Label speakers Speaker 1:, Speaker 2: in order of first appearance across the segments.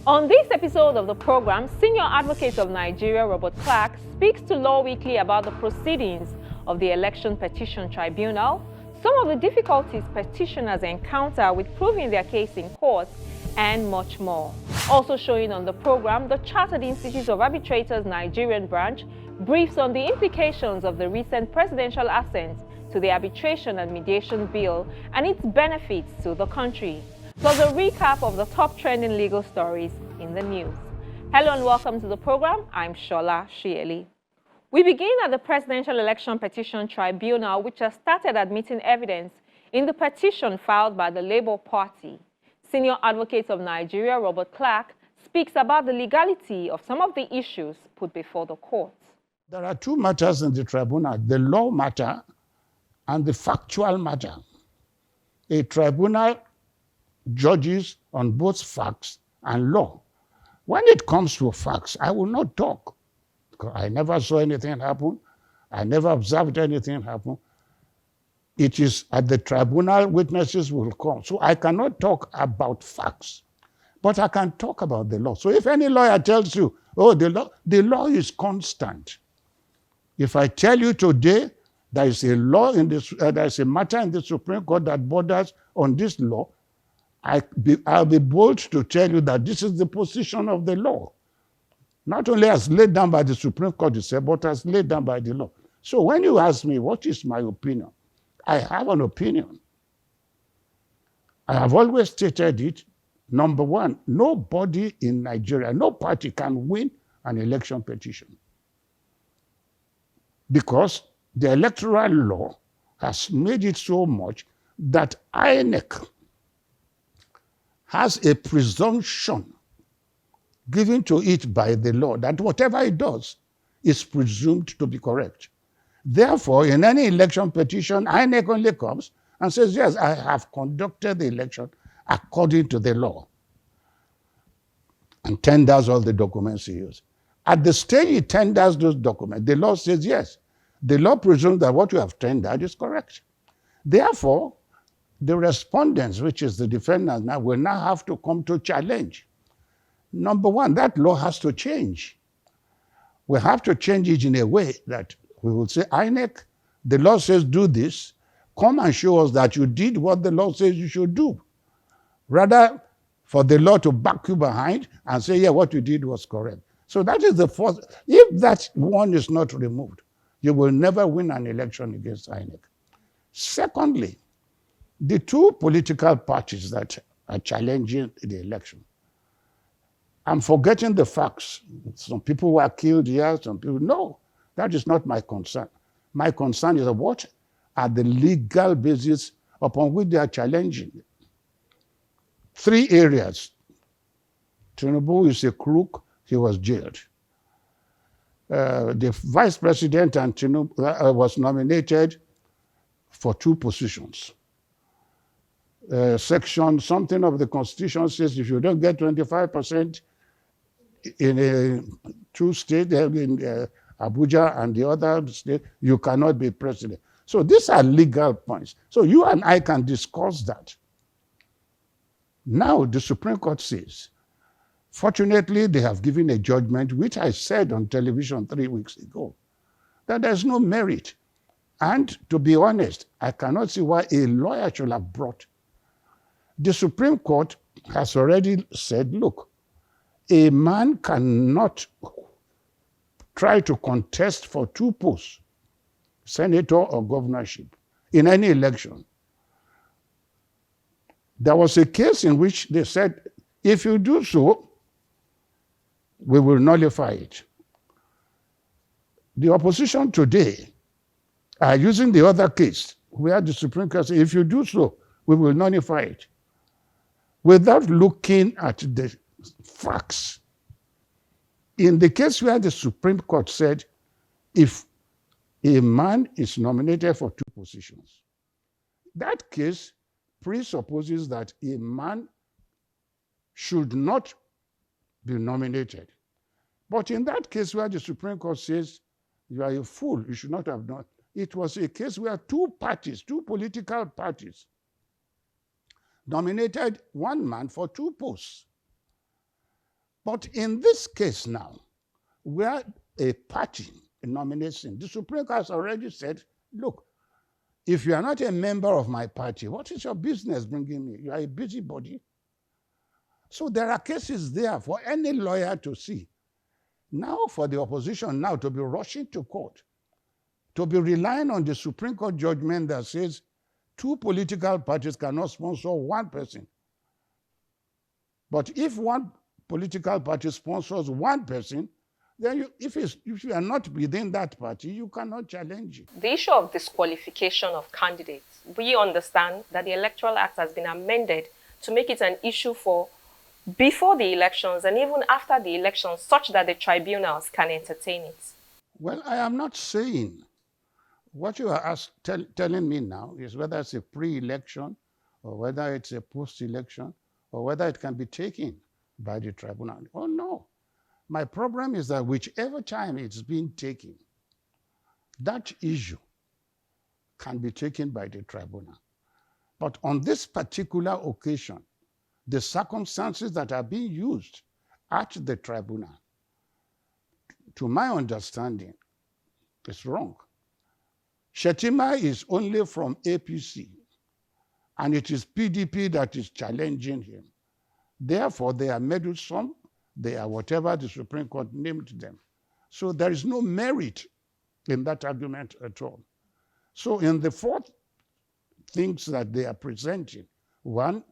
Speaker 1: On this episode of the program, Senior Advocate of Nigeria, Robert Clark, speaks to Law Weekly about the proceedings of the Election Petition Tribunal, some of the difficulties petitioners encounter with proving their case in court, and much more. Also showing on the program, the Chartered Institute of Arbitrators Nigerian branch briefs on the implications of the recent presidential assent to the Arbitration and Mediation Bill and its benefits to the country. Plus a recap of the top trending legal stories in the news. Hello and welcome to the program. I'm Shola Shieli. We begin at the Presidential Election Petition Tribunal, which has started admitting evidence in the petition filed by the Labour Party. Senior Advocate of Nigeria, Robert Clark, speaks about the legality of some of the issues put before the court.
Speaker 2: There are two matters in the tribunal, the law matter and the factual matter. A tribunal judges on both facts and law. When it comes to facts, I will not talk, because I never saw anything happen. I never observed anything happen. It is at the tribunal witnesses will come. So I cannot talk about facts, but I can talk about the law. So if any lawyer tells you, oh, the law is constant. If I tell you today there is a law in this, there is a matter in the Supreme Court that borders on this law, I'll be bold to tell you that this is the position of the law. Not only as laid down by the Supreme Court itself, but as laid down by the law. So when you ask me, what is my opinion? I have an opinion. I have always stated it. Number one, nobody in Nigeria, no party can win an election petition, because the electoral law has made it so much that INEC has a presumption given to it by the law that whatever it does is presumed to be correct. Therefore, in any election petition, INEC only comes and says, yes, I have conducted the election according to the law, and tenders all the documents he used. At the stage he tenders those documents, the law says, yes, the law presumes that what you have tendered is correct. Therefore, the respondents, which is the defendants now, will now have to come to challenge. Number one, that law has to change. We have to change it in a way that we will say, INEC, the law says do this, come and show us that you did what the law says you should do. Rather, for the law to back you behind and say, yeah, what you did was correct. So that is the first. If that one is not removed, you will never win an election against INEC. Secondly, the two political parties that are challenging the election, I'm forgetting the facts. Some people were killed here, some people, no, that is not my concern. My concern is what are the legal basis upon which they are challenging. Three areas. Tinubu is a crook, he was jailed. The vice president and Tinubu was nominated for two positions. Section something of the Constitution says if you don't get 25% in two states, in Abuja and the other state, you cannot be president. So these are legal points. So you and I can discuss that. Now the Supreme Court says, fortunately, they have given a judgment, which I said on television 3 weeks ago, that there's no merit. And to be honest, I cannot see why a lawyer should have brought. The Supreme Court has already said, look, a man cannot try to contest for two posts, senator or governorship, in any election. There was a case in which they said, if you do so, we will nullify it. The opposition today are using the other case where the Supreme Court said, if you do so, we will nullify it, without looking at the facts. In the case where the Supreme Court said, if a man is nominated for two positions, that case presupposes that a man should not be nominated. But in that case where the Supreme Court says, you are a fool, you should not have done, it was a case where two parties, two political parties, nominated one man for two posts. But in this case now, where a party nomination, the Supreme Court has already said, look, if you are not a member of my party, what is your business bringing me? You are a busybody. So there are cases there for any lawyer to see. Now for the opposition now to be rushing to court, to be relying on the Supreme Court judgment that says two political parties cannot sponsor one person. But if one political party sponsors one person, then if you are not within that party, you cannot challenge it.
Speaker 1: The issue of disqualification of candidates, we understand that the Electoral Act has been amended to make it an issue for before the elections and even after the elections, such that the tribunals can entertain it.
Speaker 2: Well, I am not saying. What you are telling me now is whether it's a pre-election or whether it's a post-election or whether it can be taken by the tribunal. Oh, no. My problem is that whichever time it's being taken, that issue can be taken by the tribunal. But on this particular occasion, the circumstances that are being used at the tribunal, to my understanding, is wrong. Shettima is only from APC, and it is PDP that is challenging him. Therefore, they are meddlesome, they are whatever the Supreme Court named them. So there is no merit in that argument at all. So in the four things that they are presenting, one,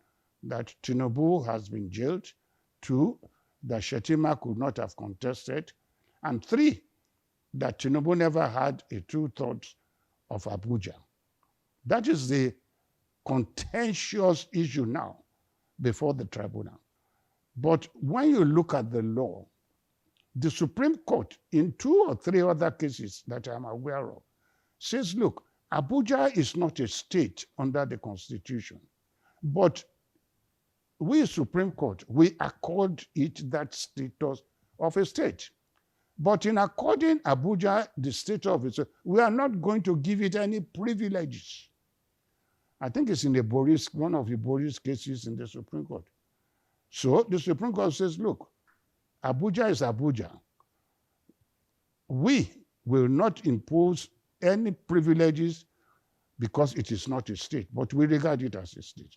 Speaker 2: that Tinubu has been jailed, two, that Shettima could not have contested, and three, that Tinubu never had a true thought of Abuja. That is the contentious issue now before the tribunal. But when you look at the law, the Supreme Court, in 2 or 3 other cases that I'm aware of, says, look, Abuja is not a state under the Constitution, but we, Supreme Court, we accord it that status of a state. But in according Abuja the status of a state, we are not going to give it any privileges. I think it's in the one of the Boris cases in the Supreme Court. So the Supreme Court says, look, Abuja is Abuja. We will not impose any privileges because it is not a state, but we regard it as a state.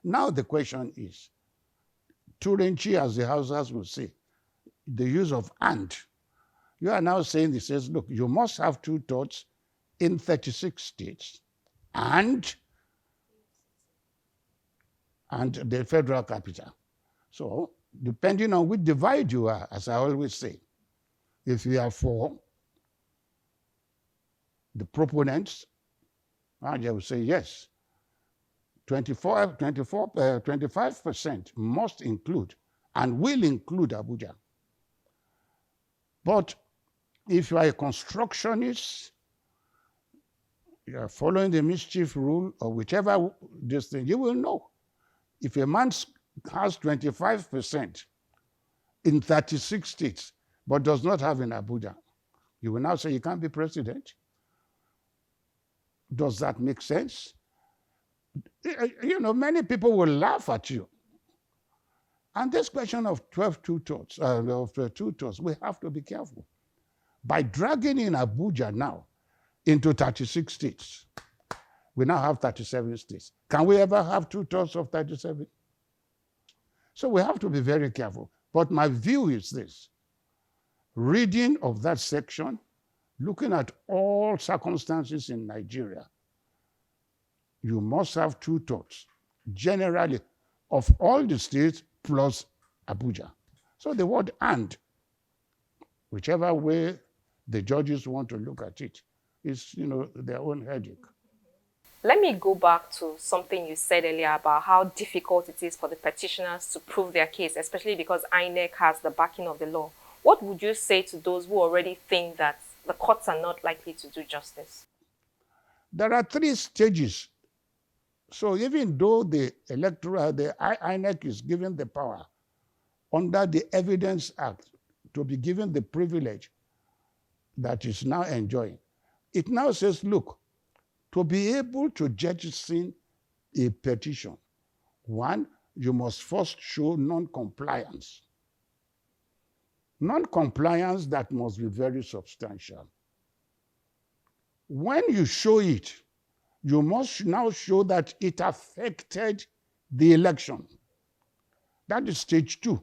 Speaker 2: Now the question is, Turenchi, as the Hausas will say, the use of and. You are now saying, this says, look, you must have 2/3 in 36 states and the federal capital. So depending on which divide you are, as I always say, if you are for the proponents, they will say yes. 25% must include and will include Abuja. But if you are a constructionist, you are following the mischief rule or whichever this thing, you will know. If a man has 25% in 36 states, but does not have in Abuja, you will now say you can't be president. Does that make sense? You know, many people will laugh at you. And this question of 2/3, we have to be careful. By dragging in Abuja now into 36 states, we now have 37 states. Can we ever have 2/3 of 37? So we have to be very careful. But my view is this. Reading of that section, looking at all circumstances in Nigeria, you must have 2/3, generally, of all the states plus Abuja. So the word and, whichever way the judges want to look at it, is, you know, their own headache.
Speaker 1: Let me go back to something you said earlier about how difficult it is for the petitioners to prove their case, especially because INEC has the backing of the law. What would you say to those who already think that the courts are not likely to do justice?
Speaker 2: There are 3 stages. So even though the INEC is given the power under the Evidence Act to be given the privilege that is now enjoying, it now says, look, to be able to jettison a petition, one, you must first show non-compliance Non-compliance that must be very substantial. When you show it, you must now show that it affected the election. That is stage 2.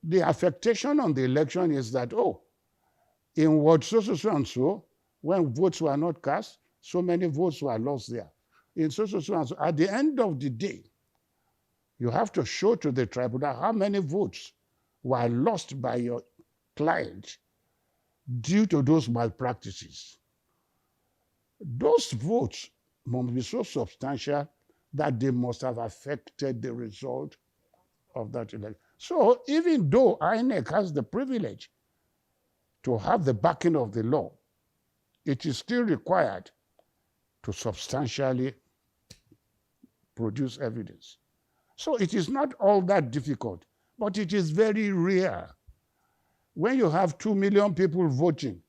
Speaker 2: The affectation on the election is that, in Ward so and so, when votes were not cast, so many votes were lost there. In so and so, at the end of the day, you have to show to the tribunal how many votes were lost by your client due to those malpractices. Those votes must be so substantial that they must have affected the result of that election. So even though INEC has the privilege to have the backing of the law, it is still required to substantially produce evidence. So it is not all that difficult, but it is very rare. When you have 2 million people voting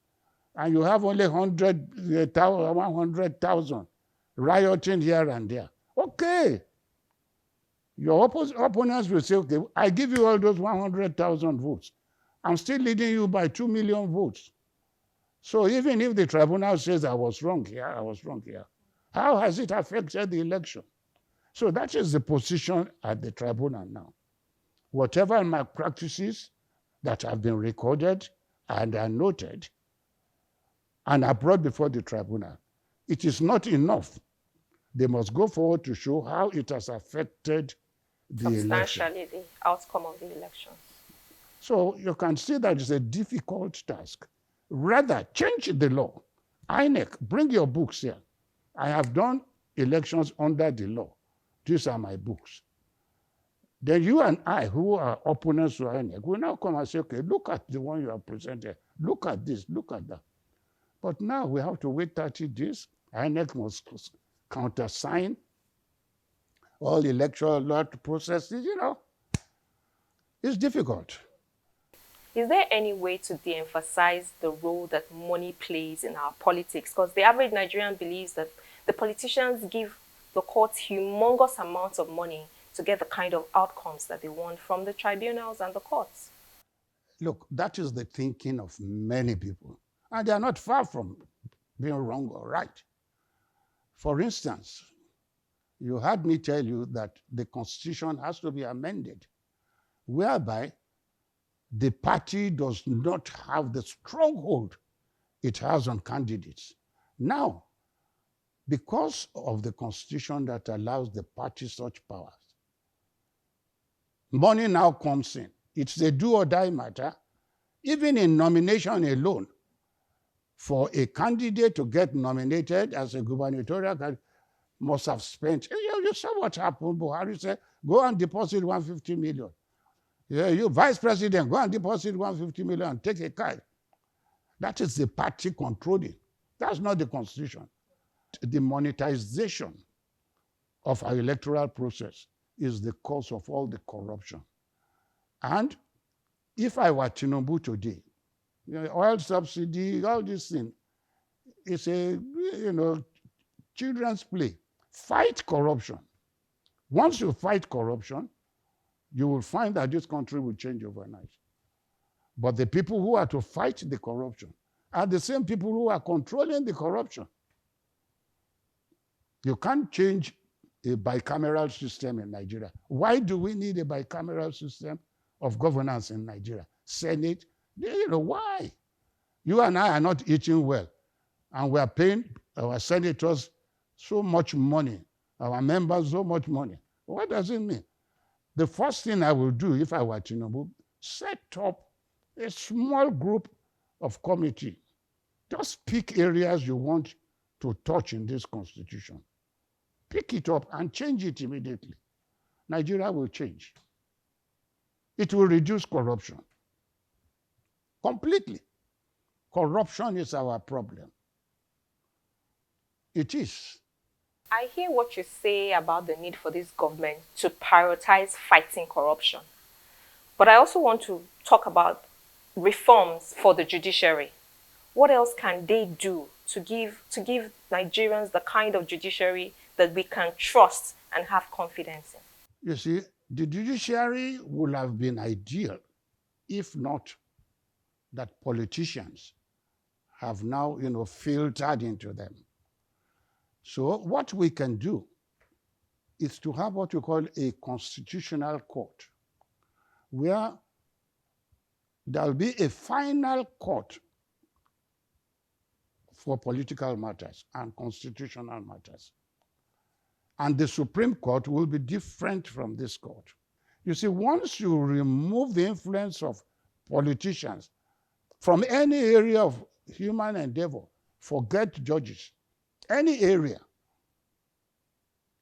Speaker 2: and you have only 100,000 rioting here and there, okay. Your opponents will say, okay, I give you all those 100,000 votes. I'm still leading you by 2 million votes. So even if the tribunal says I was wrong here, how has it affected the election? So that is the position at the tribunal now. Whatever malpractices that have been recorded and are noted and are brought before the tribunal, it is not enough. They must go forward to show how it has affected the election.
Speaker 1: Substantially the outcome of the election.
Speaker 2: So you can see that it's a difficult task. Rather, change the law. INEC, bring your books here. I have done elections under the law. These are my books. Then you and I, who are opponents to INEC, will now come and say, okay, look at the one you have presented. Look at this, look at that. But now we have to wait 30 days. INEC must countersign all electoral law processes, It's difficult.
Speaker 1: Is there any way to de-emphasize the role that money plays in our politics? Because the average Nigerian believes that the politicians give the courts humongous amounts of money to get the kind of outcomes that they want from the tribunals and the courts.
Speaker 2: Look, that is the thinking of many people. And they are not far from being wrong or right. For instance, you heard me tell you that the Constitution has to be amended, whereby the party does not have the stronghold it has on candidates. Now, because of the Constitution that allows the party such powers, money now comes in. It's a do or die matter. Even in nomination alone, for a candidate to get nominated as a gubernatorial candidate, must have spent, you saw what happened. Buhari said, go and deposit 150 million. Yeah, you vice president, go and deposit 150 million and take a card. That is the party controlling. That's not the Constitution. The monetization of our electoral process is the cause of all the corruption. And if I were Tinubu today, oil subsidy, all this thing, it's a, children's play. Fight corruption. Once you fight corruption, you will find that this country will change overnight. But the people who are to fight the corruption are the same people who are controlling the corruption. You can't change a bicameral system in Nigeria. Why do we need a bicameral system of governance in Nigeria? Senate, why? You and I are not eating well, and we are paying our senators so much money, our members so much money. What does it mean? The first thing I will do if I were Tinubu, set up a small group of committee. Just pick areas you want to touch in this constitution. Pick it up and change it immediately. Nigeria will change. It will reduce corruption. Completely. Corruption is our problem. It is.
Speaker 1: I hear what you say about the need for this government to prioritize fighting corruption. But I also want to talk about reforms for the judiciary. What else can they do to give Nigerians the kind of judiciary that we can trust and have confidence in?
Speaker 2: You see, the judiciary would have been ideal if not that politicians have now, filtered into them. So what we can do is to have what you call a constitutional court, where there'll be a final court for political matters and constitutional matters. And the Supreme Court will be different from this court. You see, once you remove the influence of politicians from any area of human endeavor, forget judges, any area,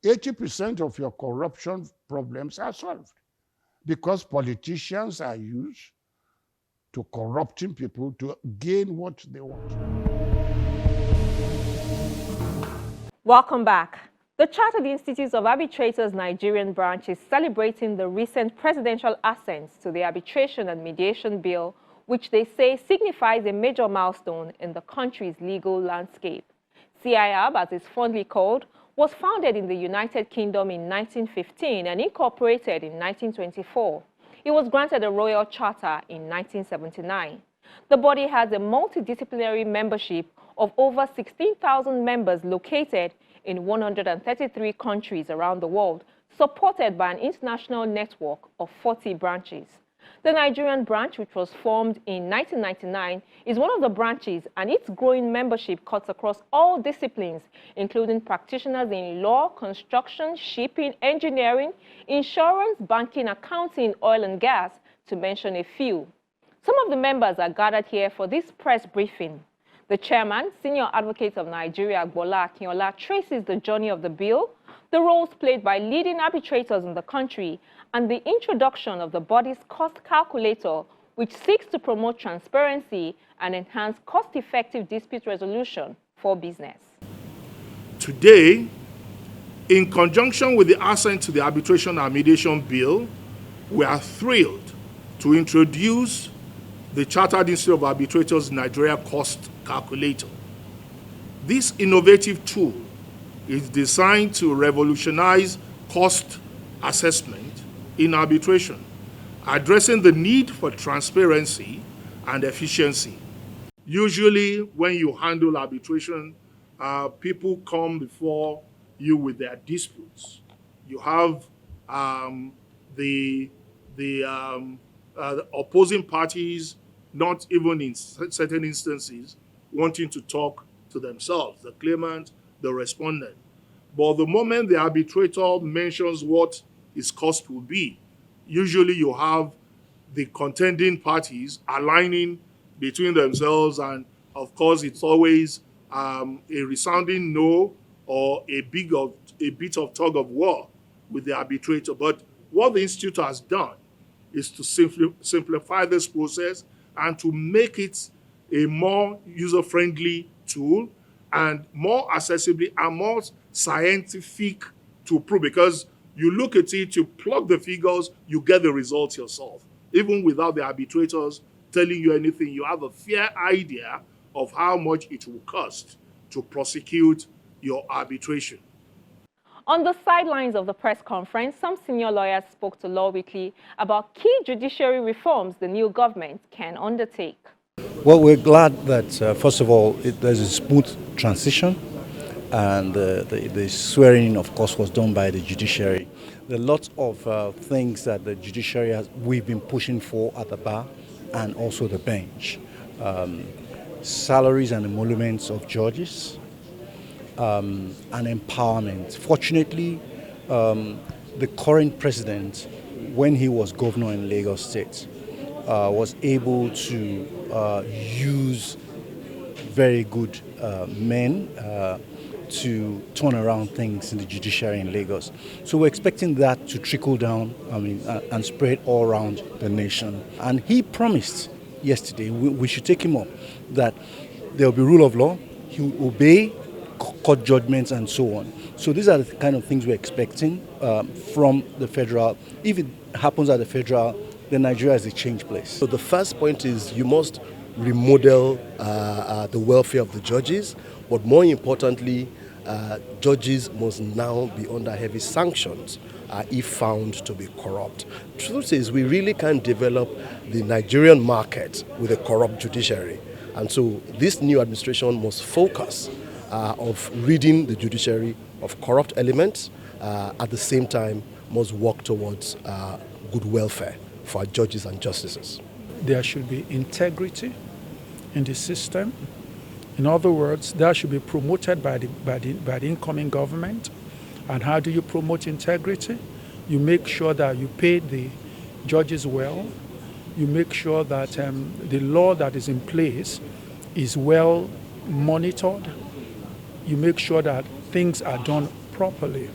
Speaker 2: 80% of your corruption problems are solved, because politicians are used to corrupting people to gain what they want.
Speaker 1: Welcome back. The Chartered Institute of Arbitrators Nigerian branch is celebrating the recent presidential assent to the Arbitration and Mediation Bill, which they say signifies a major milestone in the country's legal landscape. CIAB, as it's fondly called, was founded in the United Kingdom in 1915 and incorporated in 1924. It was granted a royal charter in 1979. The body has a multidisciplinary membership of over 16,000 members located in 133 countries around the world, supported by an international network of 40 branches. The Nigerian branch, which was formed in 1999, is one of the branches, and its growing membership cuts across all disciplines, including practitioners in law, construction, shipping, engineering, insurance, banking, accounting, oil and gas, to mention a few. Some of the members are gathered here for this press briefing. The chairman, Senior Advocate of Nigeria, Agbola Akinola, traces the journey of the bill, the roles played by leading arbitrators in the country, and the introduction of the body's cost calculator, which seeks to promote transparency and enhance cost-effective dispute resolution for business.
Speaker 3: Today, in conjunction with the assent to the Arbitration and Mediation Bill, we are thrilled to introduce the Chartered Institute of Arbitrators Nigeria Cost Calculator. This innovative tool is designed to revolutionize cost assessment in arbitration, addressing the need for transparency and efficiency. Usually, when you handle arbitration, people come before you with their disputes. You have the opposing parties, not even in certain instances, wanting to talk to themselves, the claimant, the respondent. But the moment the arbitrator mentions what his cost will be, usually you have the contending parties aligning between themselves, and of course it's always a resounding no or a bit of tug of war with the arbitrator. But what the Institute has done is to simplify this process and to make it a more user-friendly tool and more accessibly and more scientific to prove, because you look at it, you plug the figures, you get the results yourself. Even without the arbitrators telling you anything, you have a fair idea of how much it will cost to prosecute your arbitration.
Speaker 1: On the sidelines of the press conference, some senior lawyers spoke to Law Weekly about key judiciary reforms the new government can undertake.
Speaker 4: Well, we're glad that, first of all, there's a smooth transition, and the swearing, of course, was done by the judiciary. There are lots of things that the judiciary we've been pushing for at the bar and also the bench. Salaries and emoluments of judges, and empowerment. Fortunately, the current president, when he was governor in Lagos State, was able to use very good men to turn around things in the judiciary in Lagos. So we're expecting that to trickle down, and spread all around the nation. And he promised yesterday, we should take him up, that there will be rule of law, he will obey court judgments and so on. So these are the kind of things we're expecting from the federal. If it happens at the federal, then Nigeria is a change place.
Speaker 5: So the first point is you must remodel the welfare of the judges, but more importantly, judges must now be under heavy sanctions if found to be corrupt. Truth is, we really can't develop the Nigerian market with a corrupt judiciary. And so this new administration must focus of ridding the judiciary of corrupt elements, at the same time must work towards good welfare for our judges and justices.
Speaker 6: There should be integrity in the system. In other words, that should be promoted by the incoming government. And how do you promote integrity? You make sure that you pay the judges well. You make sure that the law that is in place is well monitored. You make sure that things are done properly.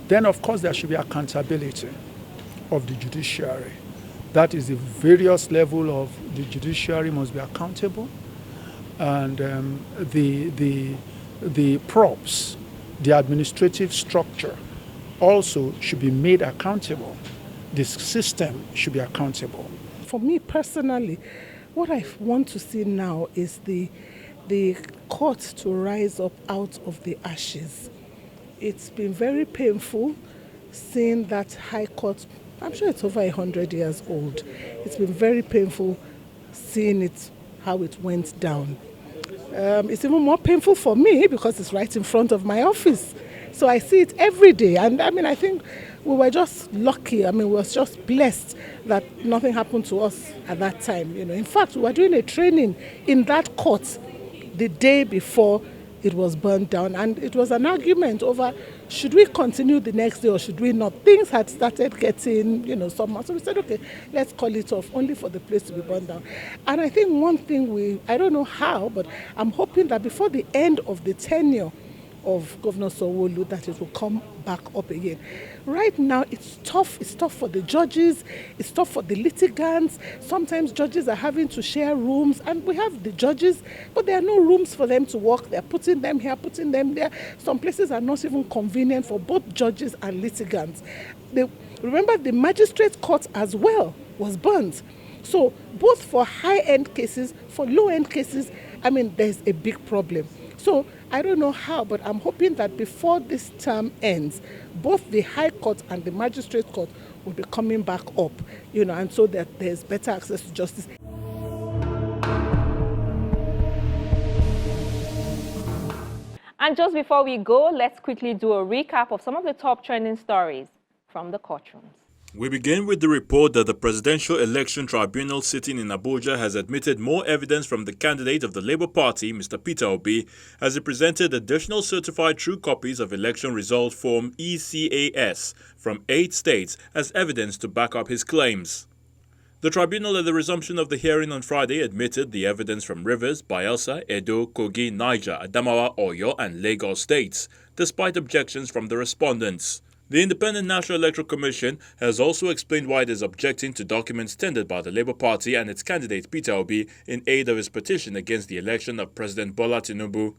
Speaker 6: Then, of course, there should be accountability of the judiciary. That is, the various level of the judiciary must be accountable, and the props, the administrative structure, also should be made accountable. The system should be accountable.
Speaker 7: For me personally, what I want to see now is the court to rise up out of the ashes. It's been very painful seeing that High Court. I'm sure it's over 100 years old. It's been very painful seeing it, how it went down. It's even more painful for me because it's right in front of my office. So I see it every day. And I mean, I think we were just lucky. I mean, we were just blessed that nothing happened to us at that time. You know, in fact, we were doing a training in that court the day before it was burned down. And it was an argument over, should we continue the next day or should we not? Things had started getting, somehow. So we said, okay, let's call it off, only for the place to be burned down. And I think one thing I don't know how, but I'm hoping that before the end of the tenure of Governor Sanwo-Olu, that it will come back up again. Right now, it's tough. It's tough for the judges. It's tough for the litigants. Sometimes judges are having to share rooms, and we have the judges, but there are no rooms for them to work. They're putting them here, putting them there. Some places are not even convenient for both judges and litigants. Remember, the magistrate court as well was burnt. So both for high-end cases, for low-end cases, I mean, there's a big problem. So I don't know how, but I'm hoping that before this term ends, both the High Court and the Magistrate Court will be coming back up, and so that there's better access to justice.
Speaker 1: And just before we go, let's quickly do a recap of some of the top trending stories from the courtrooms.
Speaker 8: We begin with the report that the Presidential Election Tribunal sitting in Abuja has admitted more evidence from the candidate of the Labour Party, Mr. Peter Obi, as he presented additional certified true copies of election result form ECAS from 8 states as evidence to back up his claims. The tribunal at the resumption of the hearing on Friday admitted the evidence from Rivers, Bayelsa, Edo, Kogi, Niger, Adamawa, Oyo and Lagos states, despite objections from the respondents. The Independent National Electoral Commission has also explained why it is objecting to documents tendered by the Labour Party and its candidate Peter Obi in aid of his petition against the election of President Bola Tinubu.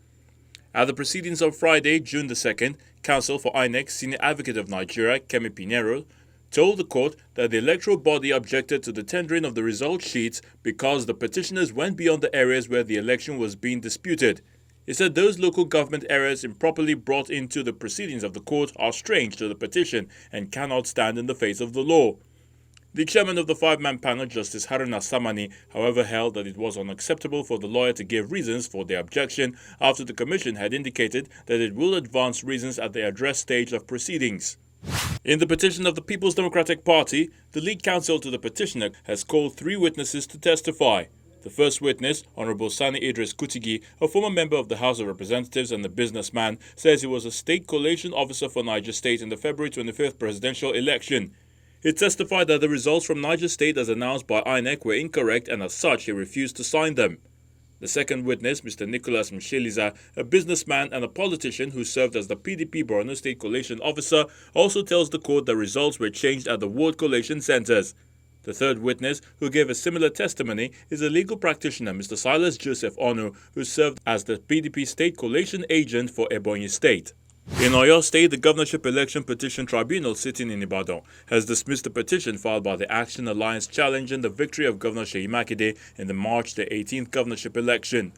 Speaker 8: At the proceedings of Friday, June the 2nd, Counsel for INEC Senior Advocate of Nigeria, Kemi Pinero, told the court that the electoral body objected to the tendering of the result sheets because the petitioners went beyond the areas where the election was being disputed. He said those local government areas improperly brought into the proceedings of the court are strange to the petition and cannot stand in the face of the law. The chairman of the 5-man panel, Justice Haruna Samani, however, held that it was unacceptable for the lawyer to give reasons for their objection after the commission had indicated that it will advance reasons at the address stage of proceedings. In the petition of the People's Democratic Party, the lead counsel to the petitioner has called 3 witnesses to testify. The first witness, Honorable Sani Idris Kutigi, a former member of the House of Representatives and a businessman, says he was a state collation officer for Niger State in the February 25th presidential election. He testified that the results from Niger State as announced by INEC were incorrect and as such he refused to sign them. The second witness, Mr. Nicholas Msheliza, a businessman and a politician who served as the PDP Borno State Collation Officer, also tells the court that results were changed at the ward collation centers. The third witness, who gave a similar testimony, is a legal practitioner, Mr. Silas Joseph Onu, who served as the PDP State Collation Agent for Ebonyi State. In Oyo State, the Governorship Election Petition Tribunal sitting in Ibadan has dismissed the petition filed by the Action Alliance challenging the victory of Governor Seyi Makinde in the March the 18th governorship election.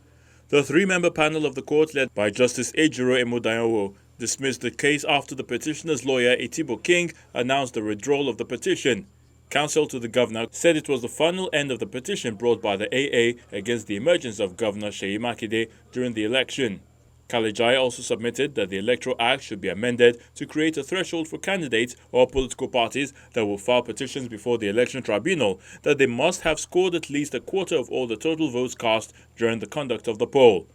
Speaker 8: The 3-member panel of the court, led by Justice Ejiro Emudayowo, dismissed the case after the petitioner's lawyer Etibo King announced the withdrawal of the petition. Counsel to the governor said it was the final end of the petition brought by the AA against the emergence of Governor Seyi Makinde during the election. Kalejai also submitted that the Electoral Act should be amended to create a threshold for candidates or political parties that will file petitions before the Election Tribunal that they must have scored at least a quarter of all the total votes cast during the conduct of the poll.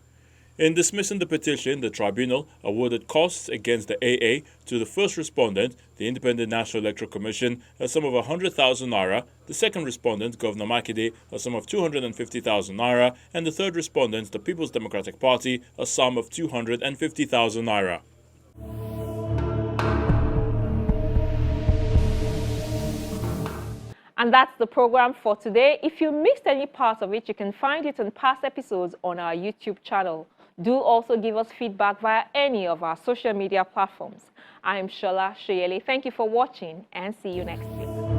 Speaker 8: In dismissing the petition, the tribunal awarded costs against the AA to the first respondent, the Independent National Electoral Commission, a sum of 100,000 naira, the second respondent, Governor Makinde, a sum of 250,000 naira, and the third respondent, the People's Democratic Party, a sum of 250,000 naira.
Speaker 1: And that's the program for today. If you missed any part of it, you can find it in past episodes on our YouTube channel. Do also give us feedback via any of our social media platforms. I am Shola Shoyele. Thank you for watching and see you next week.